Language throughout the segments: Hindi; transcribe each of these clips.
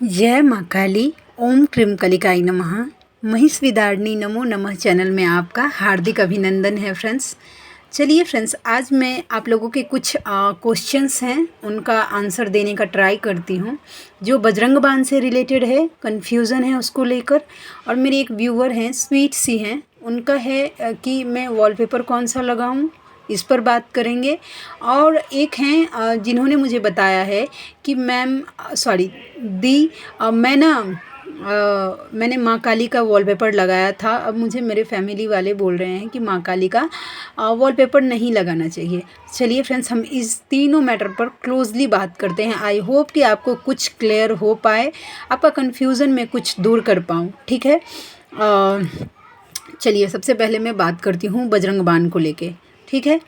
जय माँ काली। ओम क्रीम कलिकाई नमः। महिषविदारिणी नमो नमः चैनल में आपका हार्दिक अभिनंदन है फ्रेंड्स। चलिए फ्रेंड्स, आज मैं आप लोगों के कुछ क्वेश्चंस हैं, उनका आंसर देने का ट्राई करती हूँ जो बजरंग बाण से रिलेटेड है, कन्फ्यूज़न है उसको लेकर। और मेरी एक व्यूअर हैं, स्वीट सी हैं, उनका है कि मैं वॉलपेपर कौन सा लगाऊँ, इस पर बात करेंगे। और एक हैं जिन्होंने मुझे बताया है कि मैम सॉरी दी मैंने माँ काली का वॉलपेपर लगाया था। अब मुझे मेरे फैमिली वाले बोल रहे हैं कि माँ काली का वॉलपेपर नहीं लगाना चाहिए। चलिए फ्रेंड्स, हम इस तीनों मैटर पर क्लोजली बात करते हैं। आई होप कि आपको कुछ क्लियर हो पाए, आपका कन्फ्यूज़न मैं कुछ दूर कर पाऊँ। ठीक है, चलिए सबसे पहले मैं बात करती हूँ बजरंग बाण को लेके। ठीक है,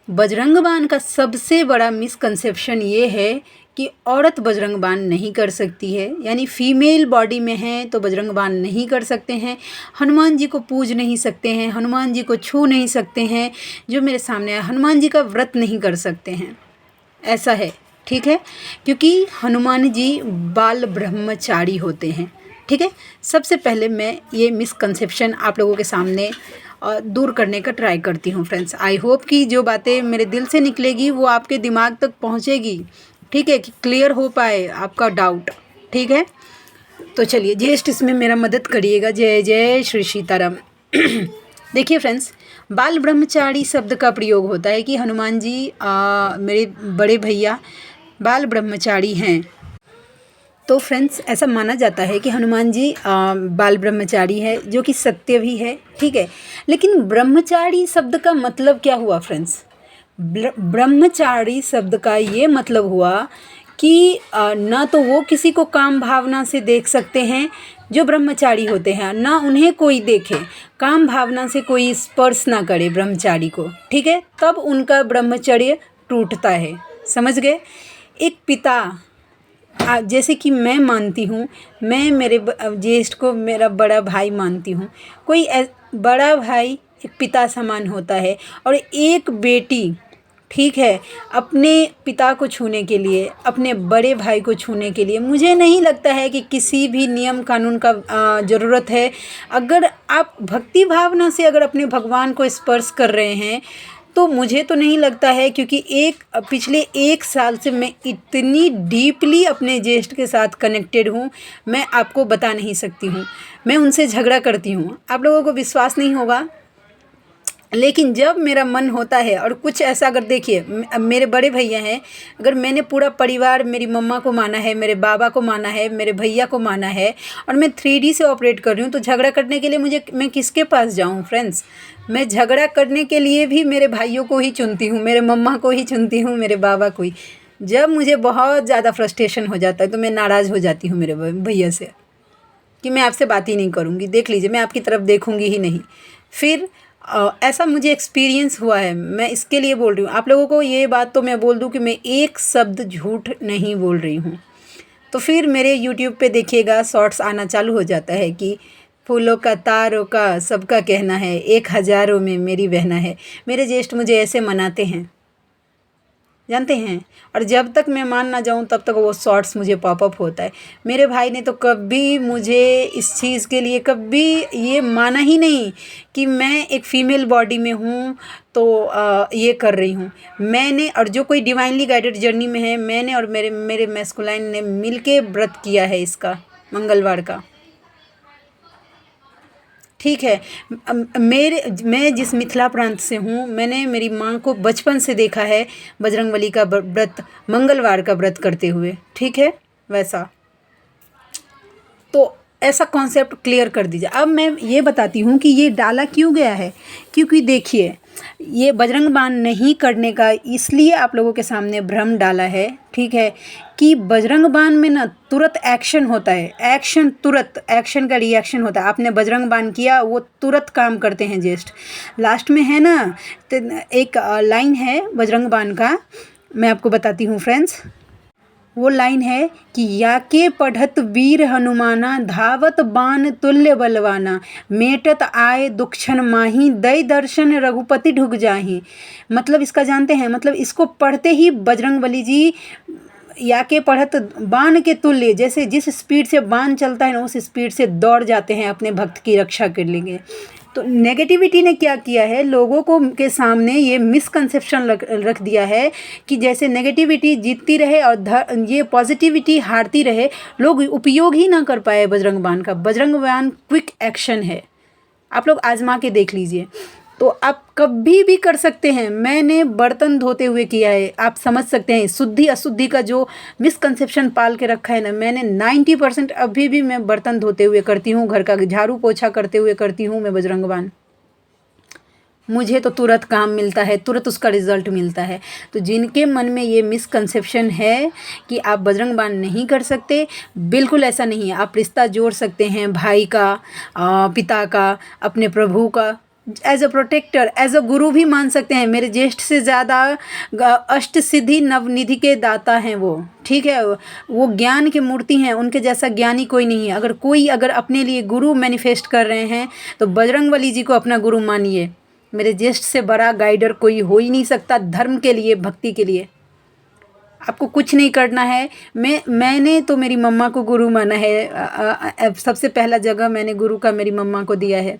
बजरंग बाण का सबसे बड़ा मिसकंसेप्शन ये है कि औरत बजरंग बाण नहीं कर सकती है, यानी फीमेल बॉडी में है तो बजरंग बाण नहीं कर सकते हैं, हनुमान जी को पूज नहीं सकते हैं, हनुमान जी को छू नहीं सकते हैं, जो मेरे सामने है हनुमान जी का व्रत नहीं कर सकते हैं, ऐसा है। ठीक है, क्योंकि हनुमान जी बाल ब्रह्मचारी होते हैं। ठीक है, सबसे पहले मैं ये मिसकंसेप्शन आप लोगों के सामने दूर करने का ट्राई करती हूँ फ्रेंड्स। आई होप कि जो बातें मेरे दिल से निकलेगी वो आपके दिमाग तक पहुँचेगी। ठीक है, कि क्लियर हो पाए आपका डाउट। ठीक है, तो चलिए जस्ट इसमें मेरा मदद करिएगा। जय जय श्री सीताराम। देखिए फ्रेंड्स, बाल ब्रह्मचारी शब्द का प्रयोग होता है कि हनुमान जी मेरे बड़े भैया बाल ब्रह्मचारी हैं। तो फ्रेंड्स, ऐसा माना जाता है कि हनुमान जी बाल ब्रह्मचारी है, जो कि सत्य भी है। ठीक है, लेकिन ब्रह्मचारी शब्द का मतलब क्या हुआ फ्रेंड्स? ब्रह्मचारी शब्द का ये मतलब हुआ कि ना तो वो किसी को काम भावना से देख सकते हैं जो ब्रह्मचारी होते हैं, ना उन्हें कोई देखे, काम भावना से कोई स्पर्श ना करे ब्रह्मचारी को। ठीक है, तब उनका ब्रह्मचर्य टूटता है। समझ गए? एक पिता जैसे कि मैं मानती हूँ, मैं मेरे ज्येष्ठ को मेरा बड़ा भाई मानती हूँ। कोई बड़ा भाई एक पिता समान होता है, और एक बेटी, ठीक है, अपने पिता को छूने के लिए, अपने बड़े भाई को छूने के लिए मुझे नहीं लगता है कि किसी भी नियम कानून का ज़रूरत है। अगर आप भक्ति भावना से अगर अपने भगवान को स्पर्श कर रहे हैं तो मुझे तो नहीं लगता है, क्योंकि पिछले 1 साल से मैं इतनी डीपली अपने ज्येष्ठ के साथ कनेक्टेड हूँ, मैं आपको बता नहीं सकती हूँ। मैं उनसे झगड़ा करती हूँ, आप लोगों को विश्वास नहीं होगा, लेकिन जब मेरा मन होता है और कुछ ऐसा, अगर देखिए मेरे बड़े भैया हैं, अगर मैंने पूरा परिवार, मेरी मम्मा को माना है, मेरे बाबा को माना है, मेरे भैया को माना है, और मैं 3D से ऑपरेट कर रही हूँ, तो झगड़ा करने के लिए मैं किसके पास जाऊँ फ्रेंड्स? मैं झगड़ा करने के लिए भी मेरे भाइयों को ही चुनती हूँ, मेरे मम्मा को ही चुनती हूँ, मेरे बाबा को ही। जब मुझे बहुत ज़्यादा फ्रस्ट्रेशन हो जाता है तो मैं नाराज़ हो जाती हूँ मेरे भैया से, कि मैं आपसे बात ही नहीं करूँगी, देख लीजिए मैं आपकी तरफ देखूँगी ही नहीं। फिर ऐसा मुझे एक्सपीरियंस हुआ है, मैं इसके लिए बोल रही हूँ आप लोगों को। ये बात तो मैं बोल दूँ कि मैं एक शब्द झूठ नहीं बोल रही हूँ। तो फिर मेरे यूट्यूब पे देखिएगा, शॉर्ट्स आना चालू हो जाता है कि फूलों का तारों का सबका कहना है, 1 हज़ारों में मेरी बहना है। मेरे ज्येष्ठ मुझे ऐसे मनाते हैं, जानते हैं, और जब तक मैं मान ना जाऊं तब तक वो शॉर्ट्स मुझे पॉपअप होता है। मेरे भाई ने तो कभी मुझे इस चीज़ के लिए कभी ये माना ही नहीं कि मैं एक फ़ीमेल बॉडी में हूँ तो ये कर रही हूँ मैंने। और जो कोई डिवाइनली गाइडेड जर्नी में है, मैंने और मेरे मैस्कुलाइन ने मिलके व्रत किया है इसका, मंगलवार का। ठीक है, मैं जिस मिथिला प्रांत से हूँ, मैंने मेरी माँ को बचपन से देखा है बजरंगबली का व्रत, मंगलवार का व्रत करते हुए। ठीक है, वैसा तो ऐसा कॉन्सेप्ट क्लियर कर दीजिए। अब मैं ये बताती हूँ कि ये डाला क्यों गया है, क्योंकि देखिए ये बजरंग बाण नहीं करने का इसलिए आप लोगों के सामने भ्रम डाला है। ठीक है, कि बजरंग बाण में ना तुरंत एक्शन होता है, एक्शन तुरंत, एक्शन का रिएक्शन होता है। आपने बजरंग बाण किया, वो तुरंत काम करते हैं ज्येष्ठ। लास्ट में है ना, तो एक लाइन है बजरंग बाण का, मैं आपको बताती हूँ फ्रेंड्स। वो लाइन है कि याके पढ़त वीर हनुमाना, धावत बाण तुल्य बलवाना, मेटत आए दुक्षण माही, दई दर्शन रघुपति ढुक जाही। मतलब इसका जानते हैं, मतलब इसको पढ़ते ही बजरंगबली जी या के पढ़त बाण के तुल्य, जैसे जिस स्पीड से बाण चलता है ना उस स्पीड से दौड़ जाते हैं अपने भक्त की रक्षा कर लेंगे। तो नेगेटिविटी ने क्या किया है, लोगों को के सामने ये मिसकंसेप्शन रख दिया है कि जैसे नेगेटिविटी जीतती रहे और ये पॉजिटिविटी हारती रहे, लोग उपयोग ही ना कर पाए बजरंग बाण का। बजरंग बाण क्विक एक्शन है, आप लोग आजमा के देख लीजिए। तो आप कभी भी कर सकते हैं। मैंने बर्तन धोते हुए किया है, आप समझ सकते हैं शुद्धि अशुद्धि का जो मिसकंसेप्शन पाल के रखा है ना, मैंने 90% अभी भी मैं बर्तन धोते हुए करती हूँ, घर का झाड़ू पोछा करते हुए करती हूँ मैं बजरंग बाण। मुझे तो तुरंत काम मिलता है, तुरंत उसका रिजल्ट मिलता है। तो जिनके मन में ये मिसकंसेप्शन है कि आप बजरंग बाण नहीं कर सकते, बिल्कुल ऐसा नहीं है। आप रिश्ता जोड़ सकते हैं, भाई का, पिता का, अपने प्रभु का, as a protector, as a guru भी मान सकते हैं। मेरे ज्येष्ठ से ज़्यादा अष्ट सिद्धि नवनिधि के दाता हैं वो, ठीक है। वो ज्ञान की मूर्ति हैं, उनके जैसा ज्ञानी कोई नहीं है। अगर अपने लिए गुरु मैनिफेस्ट कर रहे हैं तो बजरंगबली जी को अपना गुरु मानिए। मेरे ज्येष्ठ से बड़ा गाइडर कोई हो ही नहीं सकता धर्म के लिए, भक्ति के लिए। आपको कुछ नहीं करना है। मैंने तो मेरी मम्मा को गुरु माना है। सबसे पहला जगह मैंने गुरु का मेरी मम्मा को दिया है।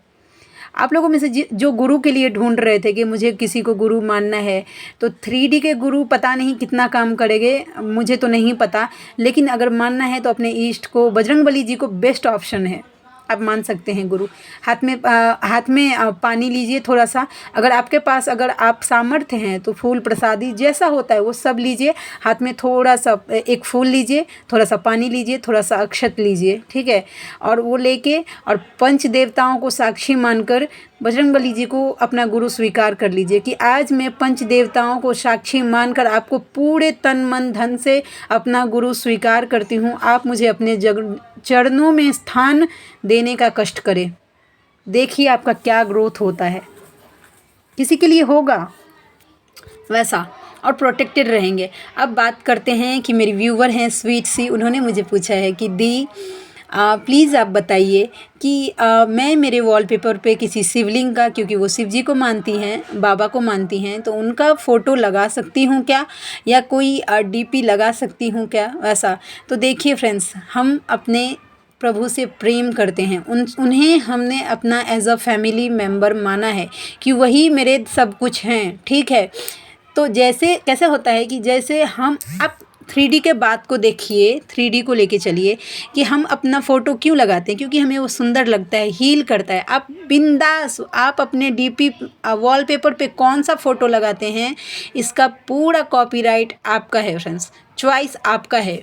आप लोगों में से जो गुरु के लिए ढूंढ रहे थे कि मुझे किसी को गुरु मानना है, तो 3D के गुरु पता नहीं कितना काम करेंगे, मुझे तो नहीं पता। लेकिन अगर मानना है तो अपने ईष्ट को, बजरंगबली जी को बेस्ट ऑप्शन है, आप मान सकते हैं गुरु। हाथ में पानी लीजिए थोड़ा सा, अगर आपके पास, अगर आप सामर्थ्य हैं तो फूल प्रसादी जैसा होता है वो सब लीजिए। हाथ में थोड़ा सा एक फूल लीजिए, थोड़ा सा पानी लीजिए, थोड़ा सा अक्षत लीजिए, ठीक है। और वो लेके और पंच देवताओं को साक्षी मानकर बजरंगबली जी को अपना गुरु स्वीकार कर लीजिए कि आज मैं पंच देवताओं को साक्षी मानकर आपको पूरे तन मन धन से अपना गुरु स्वीकार करती हूँ। आप मुझे अपने चरणों में स्थान देने का कष्ट करें। देखिए आपका क्या ग्रोथ होता है, किसी के लिए होगा वैसा, और प्रोटेक्टेड रहेंगे। अब बात करते हैं कि मेरी व्यूवर हैं स्वीट सी, उन्होंने मुझे पूछा है कि दी प्लीज़ आप बताइए कि मैं मेरे वॉलपेपर पे किसी शिवलिंग का, क्योंकि वो शिव जी को मानती हैं, बाबा को मानती हैं, तो उनका फ़ोटो लगा सकती हूँ क्या, या कोई डीपी लगा सकती हूँ क्या वैसा। तो देखिए फ्रेंड्स, हम अपने प्रभु से प्रेम करते हैं, उन्हें हमने अपना एज अ फैमिली मेम्बर माना है कि वही मेरे सब कुछ हैं, ठीक है। तो जैसे कैसे होता है कि जैसे हम, आप 3D के बात को देखिए, 3D को लेके चलिए कि हम अपना फ़ोटो क्यों लगाते हैं, क्योंकि हमें वो सुंदर लगता है, हील करता है। आप बिंदास, आप अपने डीपी वॉलपेपर पे कौन सा फ़ोटो लगाते हैं, इसका पूरा कॉपीराइट आपका है फ्रेंड्स, चॉइस आपका है,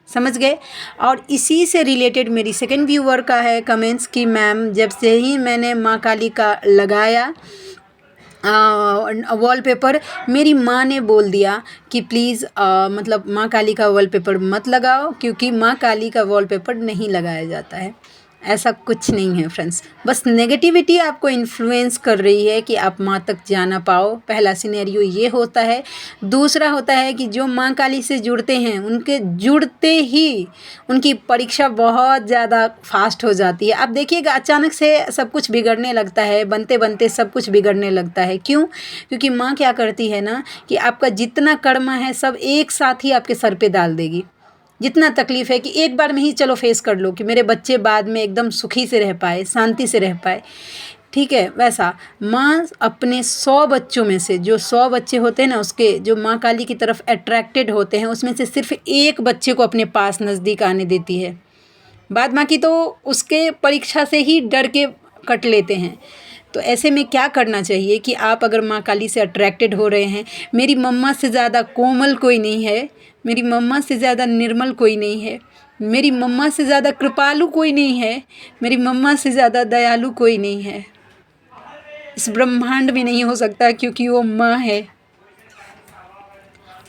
समझ गए। और इसी से रिलेटेड मेरी सेकंड व्यूअर का है कमेंट्स कि मैम जब से ही मैंने माँ काली का लगाया वॉलपेपर, मेरी माँ ने बोल दिया कि प्लीज़ मतलब माँ काली का वॉलपेपर मत लगाओ, क्योंकि माँ काली का वॉलपेपर नहीं लगाया जाता है। ऐसा कुछ नहीं है फ्रेंड्स, बस नेगेटिविटी आपको इन्फ्लुएंस कर रही है कि आप माँ तक जा ना पाओ। पहला सिनेरियो ये होता है। दूसरा होता है कि जो माँ काली से जुड़ते हैं, उनके जुड़ते ही उनकी परीक्षा बहुत ज़्यादा फास्ट हो जाती है। आप देखिएगा अचानक से सब कुछ बिगड़ने लगता है, बनते बनते सब कुछ बिगड़ने लगता है। क्यों? क्योंकि माँ क्या करती है ना कि आपका जितना कर्मा है सब एक साथ ही आपके सर पे डाल देगी। जितना तकलीफ़ है कि एक बार में ही चलो फेस कर लो कि मेरे बच्चे बाद में एकदम सुखी से रह पाए, शांति से रह पाए, ठीक है। वैसा माँ अपने 100 बच्चों में से, जो 100 बच्चे होते हैं ना, उसके जो माँ काली की तरफ अट्रैक्टेड होते हैं, उसमें से सिर्फ एक बच्चे को अपने पास नज़दीक आने देती है। बाद बाकी तो उसके परीक्षा से ही डर के कट लेते हैं। तो ऐसे में क्या करना चाहिए कि आप अगर माँ काली से अट्रैक्टेड हो रहे हैं, मेरी मम्मा से ज़्यादा कोमल कोई नहीं है, मेरी मम्मा से ज़्यादा निर्मल कोई नहीं है, मेरी मम्मा से ज़्यादा कृपालु कोई नहीं है, मेरी मम्मा से ज़्यादा दयालु कोई नहीं है, इस ब्रह्मांड में नहीं हो सकता, क्योंकि वो माँ है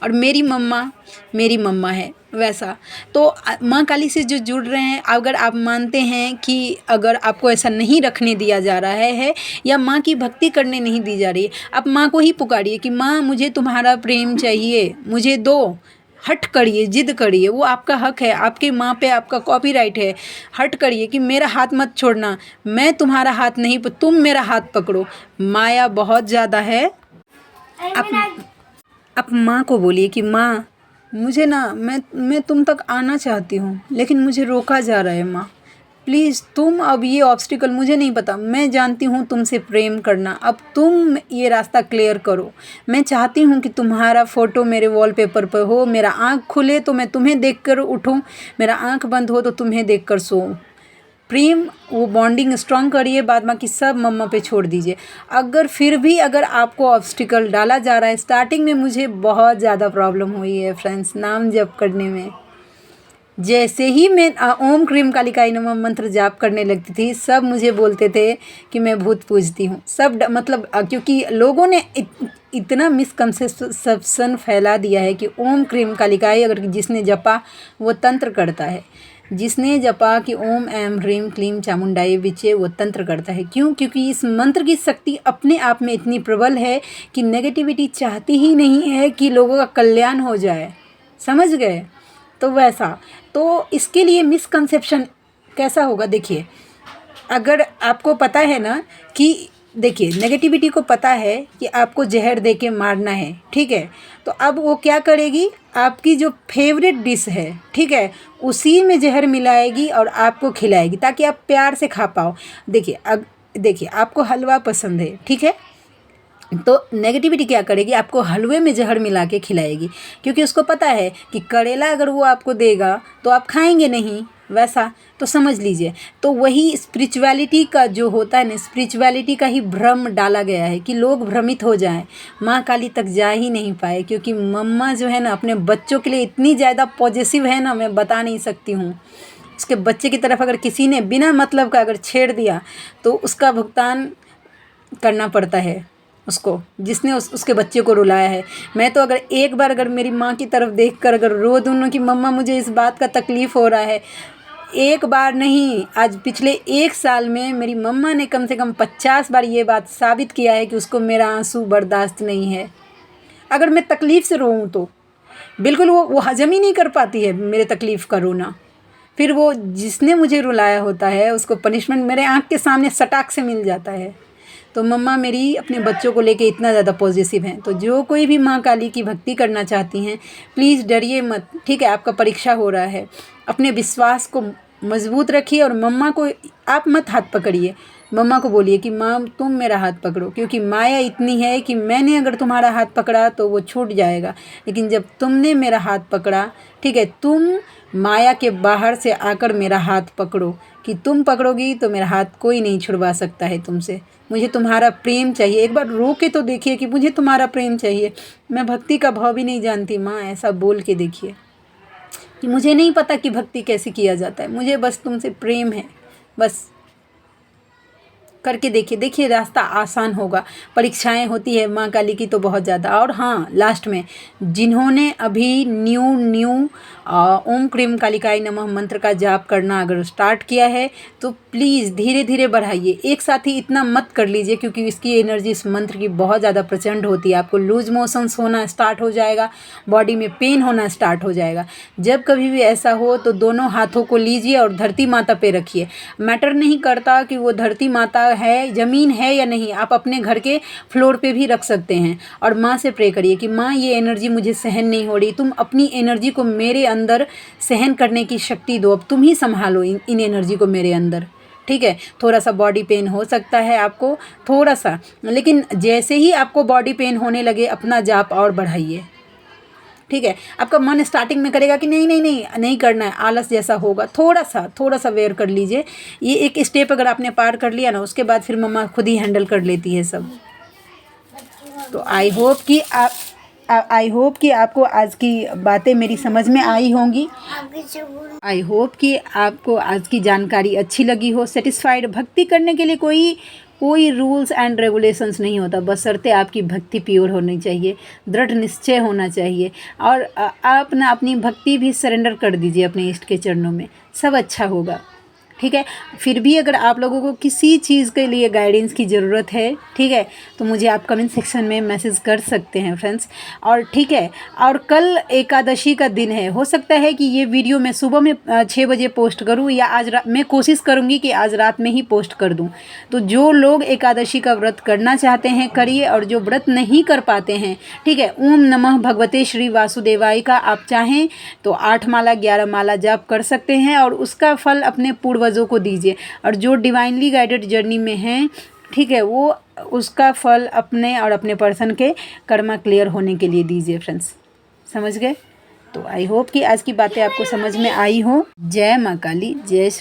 और मेरी मम्मा है। वैसा तो माँ काली से जो जुड़ रहे हैं, अगर आप मानते हैं कि अगर आपको ऐसा नहीं रखने दिया जा रहा है या माँ की भक्ति करने नहीं दी जा रही है, आप माँ को ही पुकारिए कि माँ मुझे तुम्हारा प्रेम चाहिए, मुझे दो। हट करिए, जिद करिए, वो आपका हक है, आपकी माँ पे आपका कॉपीराइट है। हट करिए कि मेरा हाथ मत छोड़ना, मैं तुम्हारा हाथ नहीं, तुम मेरा हाथ पकड़ो। माया बहुत ज़्यादा है। आप माँ को बोलिए कि माँ मुझे ना मैं तुम तक आना चाहती हूँ, लेकिन मुझे रोका जा रहा है माँ। प्लीज़ तुम अब ये ऑब्स्टिकल, मुझे नहीं पता, मैं जानती हूँ तुमसे प्रेम करना, अब तुम ये रास्ता क्लियर करो। मैं चाहती हूँ कि तुम्हारा फ़ोटो मेरे वॉलपेपर पर हो, मेरा आँख खुले तो मैं तुम्हें देखकर उठूँ, मेरा आँख बंद हो तो तुम्हें देखकर सोऊं। प्रेम, वो बॉन्डिंग स्ट्रॉन्ग करिए, बाद बाकी सब मम्मा पे छोड़ दीजिए। अगर फिर भी अगर आपको ऑब्स्टिकल डाला जा रहा है, स्टार्टिंग में मुझे बहुत ज़्यादा प्रॉब्लम हुई है फ्रेंड्स नाम जप करने में। जैसे ही मैं ओम क्रीम कालिकाई नमः मंत्र जाप करने लगती थी, सब मुझे बोलते थे कि मैं भूत पूजती हूँ। सब मतलब क्योंकि लोगों ने इतना मिसकंसेप्शन फैला दिया है कि ओम क्रीम कालिकाई अगर जिसने जपा वो तंत्र करता है, जिसने जपा कि ओम ऐम ह्रीम क्लीम चामुंडाई विचे वो तंत्र करता है। क्यों? क्योंकि इस मंत्र की शक्ति अपने आप में इतनी प्रबल है कि नेगेटिविटी चाहती ही नहीं है कि लोगों का कल्याण हो जाए। समझ गए? तो वैसा, तो इसके लिए मिसकंसेप्शन कैसा होगा देखिए, अगर आपको पता है ना कि देखिए नेगेटिविटी को पता है कि आपको जहर दे के मारना है, ठीक है, तो अब वो क्या करेगी, आपकी जो फेवरेट डिश है, ठीक है, उसी में जहर मिलाएगी और आपको खिलाएगी ताकि आप प्यार से खा पाओ। देखिए अब देखिए आपको हलवा पसंद है, ठीक है, तो नेगेटिविटी क्या करेगी, आपको हलवे में जहर मिला के खिलाएगी, क्योंकि उसको पता है कि करेला अगर वो आपको देगा तो आप खाएंगे नहीं वैसा। तो समझ लीजिए, तो वही स्पिरिचुअलिटी का जो होता है ना, स्पिरिचुअलिटी का ही भ्रम डाला गया है कि लोग भ्रमित हो जाएं, माँ काली तक जा ही नहीं पाए, क्योंकि मम्मा जो है ना अपने बच्चों के लिए इतनी ज़्यादा पॉजिटिव है ना, मैं बता नहीं सकती हूँ। उसके बच्चे की तरफ अगर किसी ने बिना मतलब का अगर छेड़ दिया तो उसका भुगतान करना पड़ता है उसको, जिसने उसके बच्चे को रुलाया है। मैं तो अगर एक बार अगर मेरी माँ की तरफ देखकर अगर रो दूँ ना कि मम्मा मुझे इस बात का तकलीफ़ हो रहा है, एक बार नहीं, आज पिछले 1 साल में मेरी मम्मा ने कम से कम 50 बार ये बात साबित किया है कि उसको मेरा आंसू बर्दाश्त नहीं है। अगर मैं तकलीफ़ से रोऊँ तो बिल्कुल वो हजम ही नहीं कर पाती है मेरे तकलीफ़ का रोना। फिर वो जिसने मुझे रुलाया होता है उसको पनिशमेंट मेरे आँख के सामने सटाक से मिल जाता है। तो मम्मा मेरी अपने बच्चों को लेके इतना ज़्यादा पॉजिटिव हैं। तो जो कोई भी माँ काली की भक्ति करना चाहती हैं, प्लीज़ डरिए मत, ठीक है, आपका परीक्षा हो रहा है, अपने विश्वास को मजबूत रखिए और मम्मा को आप मत हाथ पकड़िए, मम्मा को बोलिए कि माँ तुम मेरा हाथ पकड़ो, क्योंकि माया इतनी है कि मैंने अगर तुम्हारा हाथ पकड़ा तो वो छूट जाएगा, लेकिन जब तुमने मेरा हाथ पकड़ा, ठीक है, तुम माया के बाहर से आकर मेरा हाथ पकड़ो, कि तुम पकड़ोगी तो मेरा हाथ कोई नहीं छुड़वा सकता है तुमसे। मुझे तुम्हारा प्रेम चाहिए, एक बार रो के तो देखिए कि मुझे तुम्हारा प्रेम चाहिए, मैं भक्ति का भाव भी नहीं जानती माँ, ऐसा बोल के देखिए कि मुझे नहीं पता कि भक्ति कैसे किया जाता है, मुझे बस तुमसे प्रेम है, बस करके देखिए, देखिए रास्ता आसान होगा। परीक्षाएं होती है माँ काली की तो बहुत ज़्यादा। और हाँ, लास्ट में जिन्होंने अभी न्यू ओम क्रीम कालिकाई नमः मंत्र का जाप करना अगर स्टार्ट किया है तो प्लीज़ धीरे धीरे बढ़ाइए, एक साथ ही इतना मत कर लीजिए, क्योंकि इसकी एनर्जी इस मंत्र की बहुत ज़्यादा प्रचंड होती है। आपको लूज मोशंस होना स्टार्ट हो जाएगा, बॉडी में पेन होना स्टार्ट हो जाएगा। जब कभी भी ऐसा हो तो दोनों हाथों को लीजिए और धरती माता पे रखिए। मैटर नहीं करता कि वो धरती माता है, ज़मीन है या नहीं, आप अपने घर के फ्लोर पे भी रख सकते हैं और माँ से प्रे करिए कि माँ ये एनर्जी मुझे सहन नहीं हो रही, तुम अपनी एनर्जी को मेरे अंदर सहन करने की शक्ति दो, अब तुम ही संभालो इन एनर्जी को मेरे अंदर, ठीक है। थोड़ा सा बॉडी पेन हो सकता है आपको, थोड़ा सा, लेकिन जैसे ही आपको बॉडी पेन होने लगे अपना जाप और बढ़ाइए, ठीक है। आपका मन स्टार्टिंग में करेगा कि नहीं नहीं नहीं नहीं करना है, आलस जैसा होगा, थोड़ा सा वेयर कर लीजिए। ये एक स्टेप अगर आपने पार कर लिया ना, उसके बाद फिर मम्मा खुद ही हैंडल कर लेती है सब। तो आई होप कि आपको आज की बातें मेरी समझ में आई होंगी। आई होप कि आपको आज की जानकारी अच्छी लगी हो, सेटिस्फाइड। भक्ति करने के लिए कोई रूल्स एंड रेगुलेशंस नहीं होता, बशर्ते आपकी भक्ति प्योर होनी चाहिए, दृढ़ निश्चय होना चाहिए और आप ना अपनी भक्ति भी सरेंडर कर दीजिए अपने इष्ट के चरणों में, सब अच्छा होगा, ठीक है। फिर भी अगर आप लोगों को किसी चीज़ के लिए गाइडेंस की ज़रूरत है, ठीक है, तो मुझे आप कमेंट सेक्शन में मैसेज कर सकते हैं फ्रेंड्स। और ठीक है, और कल एकादशी का दिन है, हो सकता है कि ये वीडियो मैं सुबह में 6 बजे पोस्ट करूँ या आज मैं कोशिश करूँगी कि आज रात में ही पोस्ट कर दूँ। तो जो लोग एकादशी का व्रत करना चाहते हैं करिए, और जो व्रत नहीं कर पाते हैं, ठीक है, ओम नमः भगवते श्री वासुदेवाय का आप चाहें तो 8 माला 11 माला जाप कर सकते हैं और उसका फल अपने पूर्वजों को दीजिए। और जो डिवाइनली गाइडेड जर्नी में हैं, ठीक है, वो उसका फल अपने और अपने पर्सन के कर्मा क्लियर होने के लिए दीजिए फ्रेंड्स। समझ गए? तो आई होप कि आज की बातें आपको समझ में आई हो। जय माँ काली, जय श्री